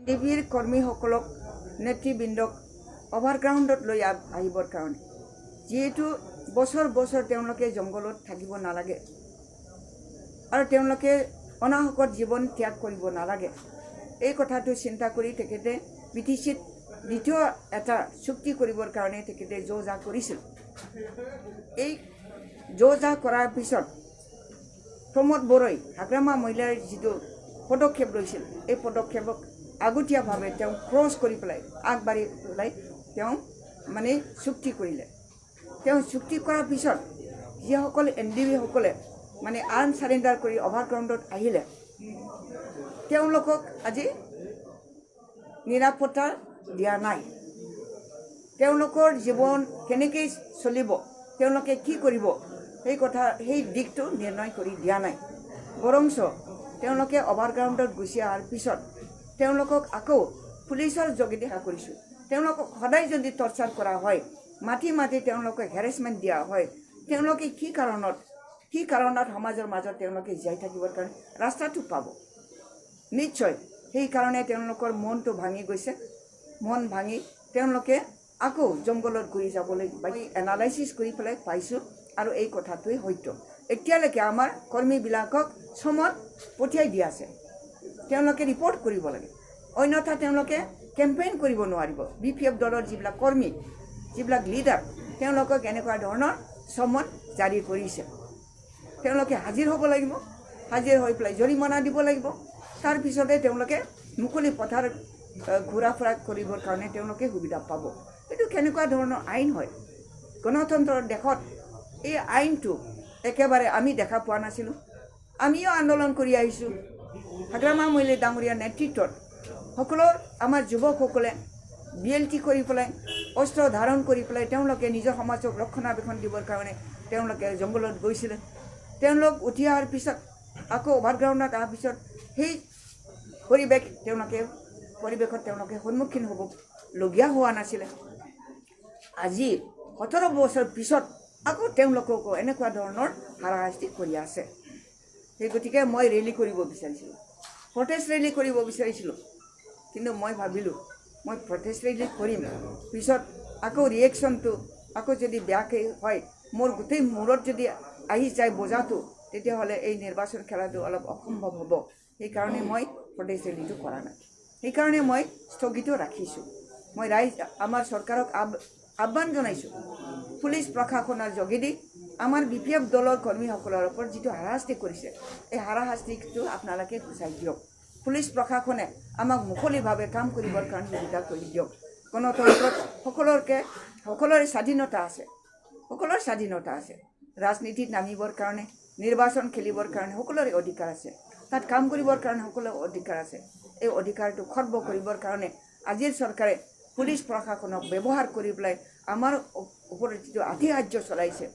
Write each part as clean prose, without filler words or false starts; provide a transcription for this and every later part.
টিভিৰ কৰ্মীসকলক নেতৃবৃন্দক অভাৰগ্ৰাউণ্ডত লৈ আহিবৰ কাৰণে যেহেতু বছৰ বছৰ তেওঁলোকে জংঘলত থাকিব নালাগে আৰু তেওঁলোকে অনাহকত জীৱন ত্যাগ কৰিব নালাগে এই কথাটো চিন্তা কৰি তেখেতে বিটিচিত দ্বিতীয় এটা চুক্তি কৰিবৰ কাৰণে তেখেতে যোজা কৰিছিল এই যোজা কৰাৰ পিছত প্ৰমোদ বড়োই হাগ্ৰামা মহিলাৰ যিটো পদক্ষেপ লৈছিল এই পদক্ষেপক আগতীয়াভাৱে তেওঁ ক্ৰছ কৰি পেলাই আগবাঢ়ি পেলাই তেওঁ মানে চুক্তি কৰিলে তেওঁ চুক্তি কৰাৰ পিছত যিসকল এনডিবি সকলে মানে আৰ্ম সাৰেণ্ডাৰ কৰি অভাৰগ্ৰাউণ্ডত আহিলে তেওঁলোকক আজি নিৰাপত্তা দিয়া নাই তেওঁলোকৰ জীৱন কেনেকৈ চলিব তেওঁলোকে কি কৰিব সেই কথা সেই দিকটো নিৰ্ণয় কৰি দিয়া নাই বৰংচ তেওঁলোকে অভাৰগ্ৰাউণ্ডত গুচি অহাৰ পিছত তেওঁলোকক আকৌ পুলিচৰ যোগেদি কৰিছোঁ তেওঁলোকক সদায় যদি টৰ্চাৰ কৰা হয় মাটি মাটি তেওঁলোকক হেৰেছমেণ্ট দিয়া হয় তেওঁলোকে কি কাৰণত সমাজৰ মাজত তেওঁলোকে জীয়াই থাকিবৰ কাৰণে ৰাস্তাটো পাব নিশ্চয় সেই কাৰণে তেওঁলোকৰ মনটো ভাঙি গৈছে মন ভাঙি তেওঁলোকে আকৌ জংঘলত ঘূৰি যাবলৈ এনালাইচিছ কৰি পেলাই পাইছোঁ আৰু এই কথাটোৱে সত্য এতিয়ালৈকে আমাৰ কৰ্মীবিলাকক সমত পঠিয়াই দিয়া আছে তেওঁলোকে ৰিপৰ্ট কৰিব লাগে অন্যথা তেওঁলোকে কেম্পেইন কৰিব নোৱাৰিব বিপিএফ দলৰ যিবিলাক কৰ্মী যিবিলাক লিডাৰ তেওঁলোকক এনেকুৱা ধৰণৰ সমত জাৰি কৰিছে তেওঁলোকে হাজিৰ হ'ব লাগিব হাজিৰ হৈ পেলাই জৰিমনা দিব লাগিব তাৰপিছতে তেওঁলোকে মুকলি পথাৰ ঘূৰা ফুৰা কৰিবৰ কাৰণে তেওঁলোকে সুবিধা পাব এইটো কেনেকুৱা ধৰণৰ আইন হয় গণতন্ত্ৰৰ দেশত এই আইনটো একেবাৰে আমি দেখা পোৱা নাছিলোঁ আমিও আন্দোলন কৰি আহিছোঁ হাগ্ৰামা মহিলা ডাঙৰীয়াৰ নেতৃত্বত সকলো আমাৰ যুৱকসকলে বিএলটি কৰি পেলাই অস্ত্ৰ ধাৰণ কৰি পেলাই তেওঁলোকে নিজৰ সমাজক ৰক্ষণাবেক্ষণ দিবৰ কাৰণে তেওঁলোকে জংঘলত গৈছিলে তেওঁলোক উঠি অহাৰ পিছত আকৌ অভাৰগ্ৰাউণ্ডত অহাৰ পিছত সেই পৰিৱেশত তেওঁলোকে সন্মুখীন হ'বলগীয়া হোৱা নাছিলে আজি 17 বছৰ পিছত আকৌ তেওঁলোককো এনেকুৱা ধৰণৰ হাৰাশাস্তি কৰি আছে সেই গতিকে মই ৰেলী কৰিব বিচাৰিছিলোঁ প্ৰটেষ্ট ৰেলী কৰিব বিচাৰিছিলোঁ কিন্তু মই ভাবিলোঁ মই প্ৰটেষ্ট ৰেলী কৰিম পিছত আকৌ ৰিয়েকশ্যনটো আকৌ যদি বেয়াকৈ হয় মোৰ গোটেই মূৰত যদি আহি যায় বোজাটো তেতিয়াহ'লে এই নিৰ্বাচন খেলাটো অলপ অসম্ভৱ হ'ব সেইকাৰণে মই প্ৰটেষ্ট ৰেলীটো কৰা নাই সেইকাৰণে মই স্থগিত ৰাখিছোঁ মই আমাৰ চৰকাৰক আহ্বান জনাইছোঁ পুলিচ প্ৰশাসনৰ যোগেদি আমাৰ বিপিএফ দলৰ কৰ্মীসকলৰ ওপৰত যিটো হাৰাশাস্তি কৰিছে এই হাৰাশাস্তিটো আপোনালোকে গুচাই দিয়ক পুলিচ প্ৰশাসনে আমাক মুকলিভাৱে কাম কৰিবৰ কাৰণে সুবিধা কৰি দিয়ক গণতন্ত্ৰত সকলোৰে স্বাধীনতা আছে ৰাজনীতিত নামিবৰ কাৰণে নিৰ্বাচন খেলিবৰ কাৰণে সকলোৰে অধিকাৰ আছে তাত কাম কৰিবৰ কাৰণে সকলোৰে অধিকাৰ আছে এই অধিকাৰটো খৰ্ব কৰিবৰ কাৰণে আজিৰ চৰকাৰে পুলিচ প্ৰশাসনক ব্যৱহাৰ কৰি পেলাই আমাৰ ওপৰত যিটো আধিকাৰ্য চলাইছে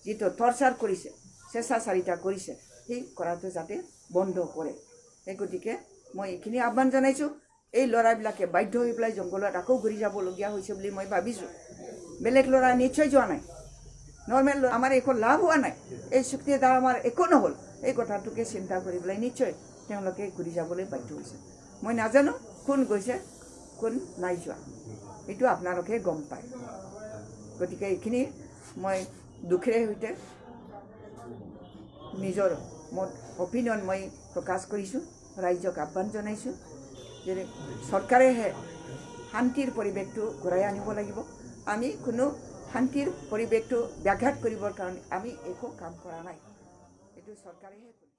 যিটো টৰ্চাৰ কৰিছে স্বেচ্ছাচাৰিতা কৰিছে সেই কৰাটো যাতে বন্ধ কৰে সেই গতিকে মই এইখিনি আহ্বান জনাইছোঁ এই ল'ৰাবিলাকে বাধ্য হৈ পেলাই জংঘলত আকৌ ঘূৰি যাবলগীয়া হৈছে বুলি মই ভাবিছোঁ বেলেগ ল'ৰা নিশ্চয় যোৱা নাই নৰ্মেল আমাৰ একো লাভ হোৱা নাই এই চুক্তিৰ দ্বাৰা আমাৰ একো নহ'ল এই কথাটোকে চিন্তা কৰি পেলাই নিশ্চয় তেওঁলোকে ঘূৰি যাবলৈ বাধ্য হৈছে মই নাজানো কোন গৈছে কোন নাই যোৱা এইটো আপোনালোকে গম পায় গতিকে এইখিনি মই দুখেৰে সৈতে নিজৰ অপিনিয়ন মই প্ৰকাশ কৰিছোঁ ৰাইজক আহ্বান জনাইছোঁ যে চৰকাৰেহে শান্তিৰ পৰিৱেশটো ঘূৰাই আনিব লাগিব আমি কোনো শান্তিৰ পৰিৱেশটো ব্যাঘাত কৰিবৰ কাৰণে আমি একো কাম কৰা নাই এইটো চৰকাৰেহে